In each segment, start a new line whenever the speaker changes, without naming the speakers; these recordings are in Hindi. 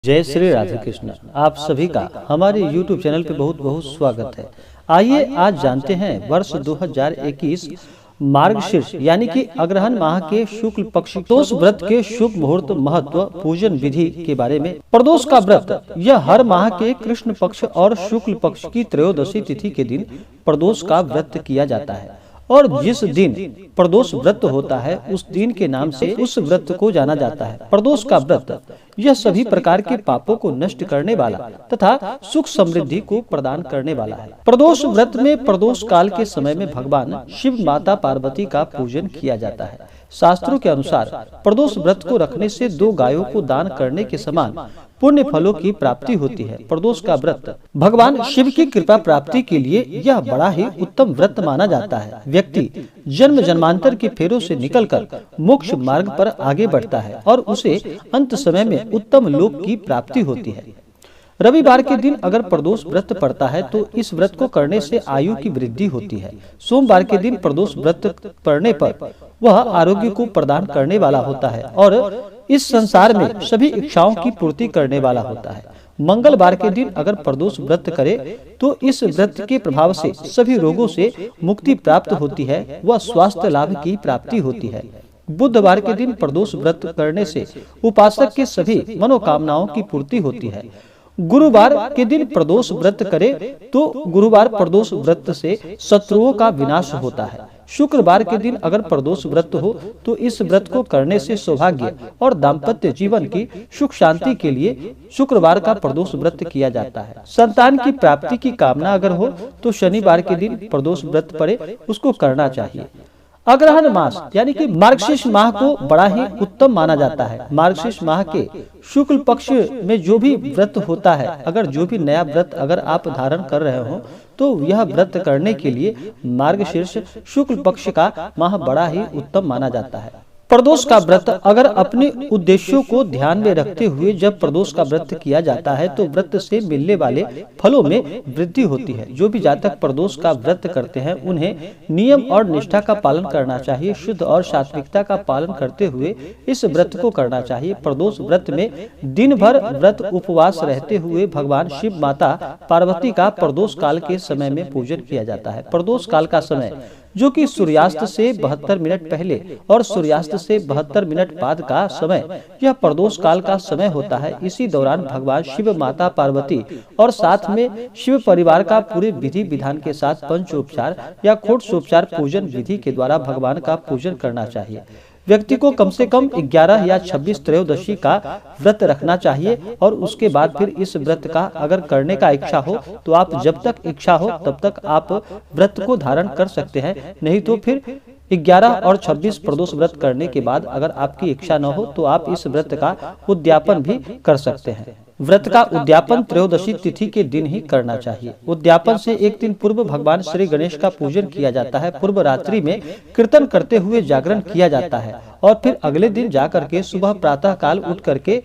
जय श्री राधे कृष्ण। आप सभी का हमारे YouTube चैनल पे बहुत बहुत स्वागत है। आइए आज जानते हैं वर्ष 2021 मार्गशीर्ष यानी कि अग्रहण माह के शुक्ल पक्ष प्रदोष व्रत के शुभ मुहूर्त, महत्व, पूजन विधि के बारे में। प्रदोष का व्रत यह हर माह के कृष्ण पक्ष और शुक्ल पक्ष की त्रयोदशी तिथि के दिन प्रदोष का व्रत किया जाता है और जिस दिन प्रदोष व्रत होता है उस दिन के नाम से उस व्रत को जाना जाता है। प्रदोष का व्रत यह सभी प्रकार के पापों को नष्ट करने वाला तथा सुख समृद्धि को प्रदान करने वाला है। प्रदोष व्रत में प्रदोष काल के समय में भगवान शिव माता पार्वती का पूजन किया जाता है। शास्त्रों के अनुसार प्रदोष व्रत को रखने से 2 गायों को दान करने के समान पुण्य फलों की प्राप्ति होती है। प्रदोष का व्रत भगवान शिव की कृपा प्राप्ति के लिए यह बड़ा ही उत्तम व्रत माना जाता है। व्यक्ति जन्म जन्मांतर के फेरों से निकलकर मोक्ष मार्ग पर आगे बढ़ता है और उसे अंत समय में उत्तम लोक की प्राप्ति होती है। रविवार के दिन अगर प्रदोष व्रत पड़ता है तो इस व्रत को करने से आयु की वृद्धि होती है। सोमवार के दिन प्रदोष व्रत पड़ने पर वह आरोग्य को प्रदान करने वाला होता है और इस संसार में सभी इच्छाओं की पूर्ति करने वाला होता है। मंगलवार के दिन अगर प्रदोष व्रत करे तो इस व्रत के प्रभाव से सभी रोगों से मुक्ति प्राप्त होती है, वह स्वास्थ्य लाभ की प्राप्ति होती है। बुधवार के दिन प्रदोष व्रत करने से उपासक के सभी मनोकामनाओं की पूर्ति होती है। गुरुवार के दिन प्रदोष व्रत करे तो गुरुवार प्रदोष व्रत से शत्रुओं का विनाश होता है। शुक्रवार के दिन अगर प्रदोष व्रत हो तो इस व्रत को करने से सौभाग्य और दाम्पत्य जीवन की सुख शांति के लिए शुक्रवार का प्रदोष व्रत किया जाता है। संतान की प्राप्ति की कामना अगर हो तो शनिवार के दिन प्रदोष व्रत पड़े उसको करना चाहिए। अग्रहण मास यानी कि मार्गशीर्ष माह को बड़ा ही उत्तम माना जाता है। मार्गशीर्ष माह के शुक्ल पक्ष में जो भी व्रत होता है, अगर जो भी नया व्रत अगर आप धारण कर रहे हो तो यह व्रत करने के लिए मार्गशीर्ष शुक्ल पक्ष का माह बड़ा ही उत्तम माना जाता है। प्रदोष का व्रत अगर अपने उद्देश्यों को ध्यान में रखते हुए जब प्रदोष का व्रत किया जाता है तो व्रत से मिलने वाले फलों में वृद्धि होती है। जो भी जातक प्रदोष का व्रत करते हैं उन्हें नियम और निष्ठा का पालन करना चाहिए। शुद्ध और सात्विकता का पालन करते हुए इस व्रत को करना चाहिए। प्रदोष व्रत में दिन भर व्रत उपवास रहते हुए भगवान शिव माता पार्वती का प्रदोष काल के समय में पूजन किया जाता है। प्रदोष काल का समय जो कि सूर्यास्त से 72 मिनट पहले और सूर्यास्त से 72 मिनट बाद का समय, यह प्रदोष काल का समय होता है। इसी दौरान भगवान शिव माता पार्वती और साथ में शिव परिवार का पूरे विधि विधान के साथ पंचोपचार या खोटोपचार पूजन विधि के द्वारा भगवान का पूजन करना चाहिए। व्यक्ति को कम से कम 11 या 26 त्रयोदशी का व्रत रखना चाहिए और उसके बाद फिर इस व्रत का अगर करने का इच्छा हो तो आप जब तक इच्छा हो तब तक आप व्रत को धारण कर सकते हैं। नहीं तो फिर 11 और 26 प्रदोष व्रत करने के बाद अगर आपकी इच्छा न हो तो आप इस व्रत का उद्यापन भी कर सकते हैं। व्रत का उद्यापन त्रयोदशी तिथि के दिन ही करना चाहिए। उद्यापन से एक दिन पूर्व भगवान श्री गणेश का पूजन किया जाता है। पूर्व रात्रि में कीर्तन करते हुए जागरण किया जाता है और फिर अगले दिन जाकर के सुबह प्रातः काल उठ करके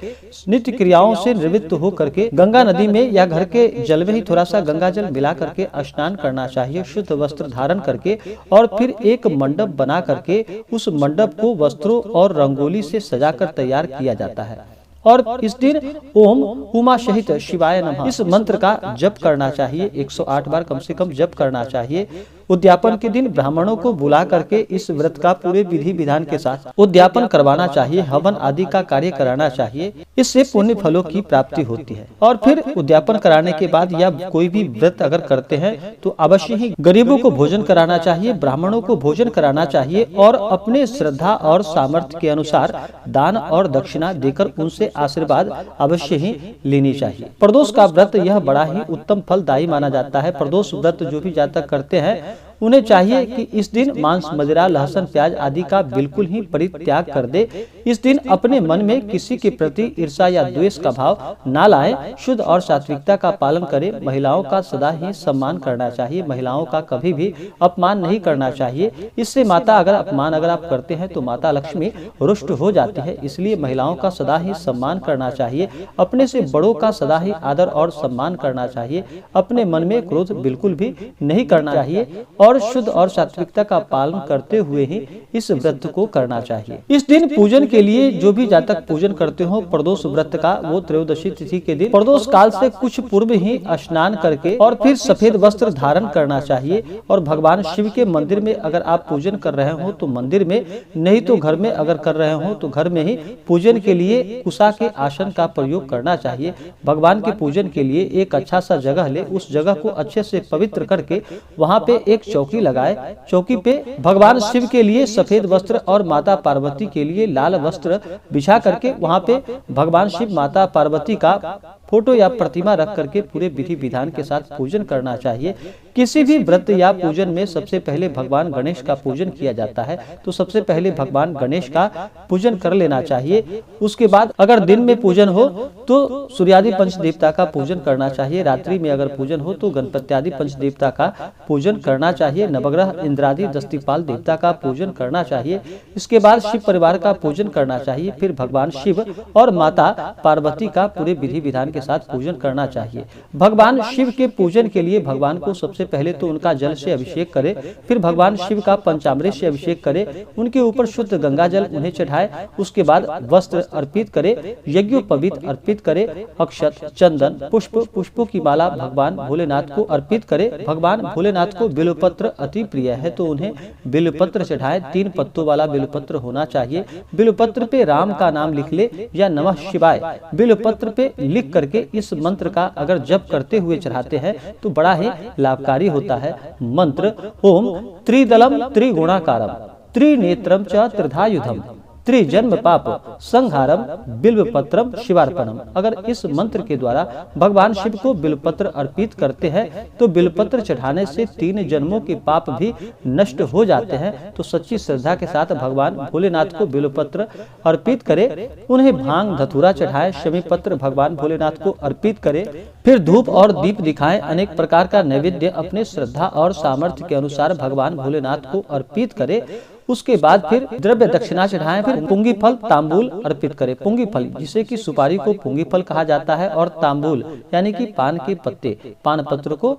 नित्य क्रियाओं से निवृत्त हो करके गंगा नदी में या घर के जल में ही थोड़ा सा गंगा जल मिला करके स्नान करना चाहिए। शुद्ध वस्त्र धारण करके और फिर एक मंडप बना करके उस मंडप को वस्त्रों और रंगोली से सजाकर तैयार किया जाता है और इस दिन ओम उमा सहित शिवाय नमः इस मंत्र का जप करना चाहिए। 108 बार कम से कम जप करना चाहिए। उद्यापन के दिन ब्राह्मणों को बुला करके इस व्रत का पूरे विधि विधान के साथ उद्यापन करवाना चाहिए। हवन आदि का कार्य कराना चाहिए। इससे पुण्य फलों की प्राप्ति होती है। और फिर उद्यापन कराने के बाद या कोई भी व्रत अगर करते हैं तो अवश्य ही गरीबों को भोजन कराना चाहिए, ब्राह्मणों को भोजन कराना चाहिए और अपने श्रद्धा और सामर्थ्य के अनुसार दान और दक्षिणा देकर उनसे आशीर्वाद अवश्य ही लेनी चाहिए। प्रदोष का व्रत यह बड़ा ही उत्तम फलदायी माना जाता है। प्रदोष व्रत जो भी जातक करते हैं उन्हें चाहिए कि इस दिन मांस, मदिरा, लहसुन, प्याज आदि का बिल्कुल ही परित्याग कर दे। इस दिन अपने मन में किसी के प्रति ईर्ष्या या द्वेष का भाव ना लाए। शुद्ध और सात्विकता का पालन करें। महिलाओं का सदा ही सम्मान करना चाहिए। महिलाओं का कभी भी अपमान नहीं करना चाहिए। इससे माता अगर अपमान अगर आप करते हैं तो माता लक्ष्मी रुष्ट हो जाती है। इसलिए महिलाओं का सदा ही सम्मान करना चाहिए। अपने से बड़ों का सदा ही आदर और सम्मान करना चाहिए। अपने मन में क्रोध बिल्कुल भी नहीं करना चाहिए और और शुद्ध और सात्विकता का पालन करते हुए ही इस व्रत को करना चाहिए। इस दिन पूजन के लिए जो भी जातक पूजन करते हो प्रदोष व्रत का, वो त्रयोदशी तिथि के दिन प्रदोष काल से कुछ पूर्व ही स्नान करके और फिर सफेद वस्त्र धारण करना चाहिए। और भगवान शिव के मंदिर में अगर आप पूजन कर रहे हो तो मंदिर में, नहीं तो घर में अगर कर रहे हो तो घर में ही पूजन के लिए कुशा के आसन का प्रयोग करना चाहिए। भगवान के पूजन के लिए एक अच्छा सा जगह ले, उस जगह को अच्छे से पवित्र करके वहाँ पे एक चौकी लगाए। चौकी पे भगवान शिव के लिए सफेद वस्त्र और माता पार्वती के लिए लाल वस्त्र बिछा करके वहाँ पे भगवान शिव, माता पार्वती का फोटो या प्रतिमा रख करके पूरे विधि विधान के साथ पूजन करना चाहिए। किसी भी व्रत या पूजन में सबसे पहले भगवान गणेश का पूजन किया जाता है, तो सबसे पहले भगवान गणेश का पूजन कर लेना चाहिए। उसके बाद अगर दिन में पूजन हो तो सूर्यादि पंच देवता का पूजन करना चाहिए। रात्रि में अगर पूजन हो तो गणपत्यादि पंच देवता का पूजन करना चाहिए। नवग्रह इंद्रादि दस्तिपाल देवता का पूजन करना चाहिए। इसके बाद शिव परिवार का पूजन करना चाहिए। फिर भगवान शिव और माता पार्वती का पूरे विधि विधान के साथ पूजन करना चाहिए। भगवान शिव के पूजन के लिए भगवान को सबसे पहले तो उनका जल से अभिषेक करे, फिर भगवान शिव का पंचामृत से अभिषेक करे, उनके ऊपर शुद्ध गंगा जल उन्हें चढ़ाए। उसके बाद वस्त्र अर्पित करे, यज्ञोपवीत अर्पित करे, अक्षत, चंदन, पुष्पों की माला भगवान भोलेनाथ को अर्पित करे। भगवान भोलेनाथ को बिल्वपत्र अति प्रिय है, तो उन्हें बिल्वपत्र चढ़ाए। 3 पत्तों वाला बिल्वपत्र होना चाहिए। बिल्वपत्र पे राम का नाम लिख ले या नमः शिवाय बिल्वपत्र पे लिख करके इस मंत्र का अगर जप करते हुए चढ़ाते हैं तो बड़ा ही लाभकारी होता है। मंत्र ओम त्रिदलम त्रिगुणाकारम त्रिनेत्रम च त्रिधायुधम त्रिजन्म पाप संहारम बिल्वपत्रम शिवार्पणम। अगर इस मंत्र के द्वारा भगवान शिव को बिल्वपत्र अर्पित करते हैं तो बिल्वपत्र चढ़ाने से 3 जन्मों के पाप भी नष्ट हो जाते हैं। तो सच्ची श्रद्धा के साथ भगवान भोलेनाथ को बिल्वपत्र अर्पित करे, उन्हें भांग धतूरा चढ़ाए, शमी पत्र भगवान भोलेनाथ को अर्पित करे, फिर धूप और दीप दिखाएं। अनेक प्रकार का नैवेद्य अपने श्रद्धा और सामर्थ्य के अनुसार भगवान भोलेनाथ को अर्पित करे। उसके बाद फिर द्रव्य दक्षिणा चढ़ाएं, फिर पुंगी फल तांबूल अर्पित करें। पुंगी फल जिसे कि सुपारी को पुंगी फल कहा जाता है और तांबूल यानी कि पान के पत्ते, पान पत्र को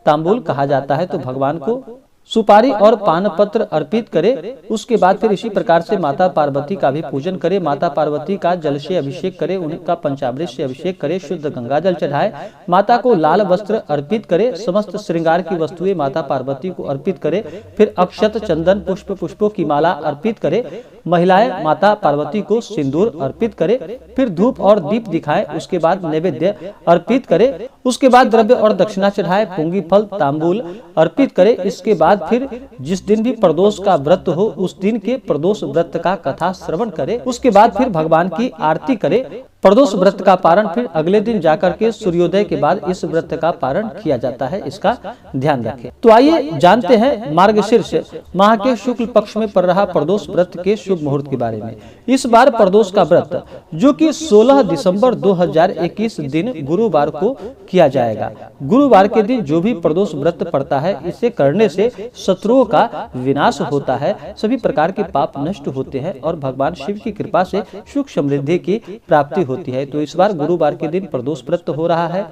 तांबूल कहा जाता है। तो भगवान को सुपारी और पान पत्र अर्पित करे। उसके बाद फिर इसी प्रकार से माता पार्वती का भी पूजन करे। माता पार्वती का जल से अभिषेक करे, उनका पंचामृत से अभिषेक करे, शुद्ध गंगा जल चढ़ाए, माता को लाल वस्त्र अर्पित करे, समस्त श्रृंगार की वस्तुएं माता पार्वती को अर्पित करे, फिर अक्षत, चंदन, पुष्पों की माला अर्पित करे। महिलाएं माता पार्वती को सिंदूर अर्पित करे, फिर धूप और दीप दिखाए। उसके बाद नैवेद्य अर्पित करे। उसके बाद द्रव्य और दक्षिणा चढ़ाए, पुंगी फल तांबूल अर्पित करे। इसके बाद फिर जिस दिन भी प्रदोष का व्रत हो उस दिन के प्रदोष व्रत का कथा श्रवण करे। उसके बाद फिर भगवान की आरती करे। प्रदोष व्रत का पारण फिर अगले दिन जाकर के सूर्योदय के बाद इस व्रत का पारण किया जाता है, इसका ध्यान रखें। तो आइए जानते हैं मार्गशीर्ष माह के शुक्ल पक्ष में पड़ रहा प्रदोष व्रत के शुभ मुहूर्त के बारे में। इस बार प्रदोष का व्रत जो कि 16 दिसंबर 2021 दिन गुरुवार को किया जाएगा। गुरुवार के दिन जो भी प्रदोष व्रत पड़ता है, इसे करने से शत्रुओं का विनाश होता है, सभी प्रकार के पाप नष्ट होते हैं और भगवान शिव की कृपा से सुख समृद्धि की प्राप्ति होती है। तो इस बार गुरुवार के दिन प्रदोष व्रत हो रहा है।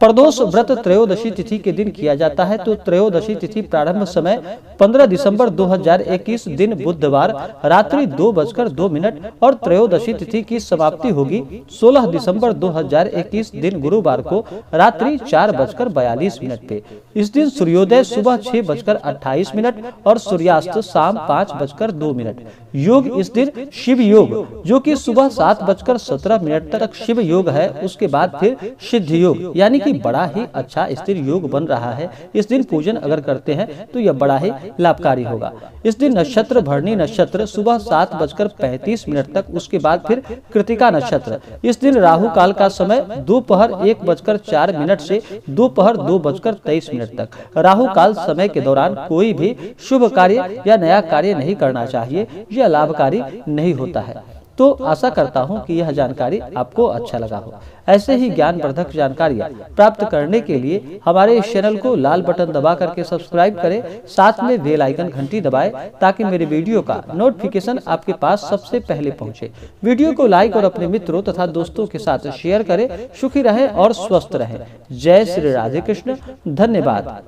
प्रदोष व्रत त्रयोदशी तिथि के दिन किया जाता है। तो त्रयोदशी तिथि प्रारंभ समय 15 दिसंबर 2021 दिन बुधवार रात्रि 2:02 और त्रयोदशी तिथि की समाप्ति होगी 16 दिसंबर 2021 दिन गुरुवार को रात्रि 4:42 पे। इस दिन सूर्योदय सुबह 6:28 और सूर्यास्त शाम 5:02। योग इस दिन शिव योग जो कि सुबह 7:17 तक शिव योग है। उसके बाद फिर सिद्ध योग यानी कि बड़ा ही अच्छा स्थिर योग बन रहा है। इस दिन पूजन अगर करते हैं तो यह बड़ा ही लाभकारी होगा। इस दिन नक्षत्र भरणी नक्षत्र सुबह 7:35 तक, उसके बाद फिर कृतिका नक्षत्र। इस दिन राहु काल का समय दोपहर 1:04 से दोपहर 2:23 तक। राहु काल समय के दौरान कोई भी शुभ कार्य या नया कार्य नहीं करना चाहिए, यह लाभकारी नहीं होता है। तो आशा करता हूं कि यह जानकारी आपको अच्छा लगा हो। ऐसे ही ज्ञानवर्धक जानकारियां प्राप्त करने के लिए हमारे इस चैनल को लाल बटन दबा करके सब्सक्राइब करें, साथ में बेल आइकन घंटी दबाएं ताकि मेरे वीडियो का नोटिफिकेशन आपके पास सबसे पहले पहुंचे। वीडियो को लाइक और अपने मित्रों तथा दोस्तों के साथ शेयर करें। सुखी रहें और स्वस्थ रहें। जय श्री राधे कृष्ण। धन्यवाद।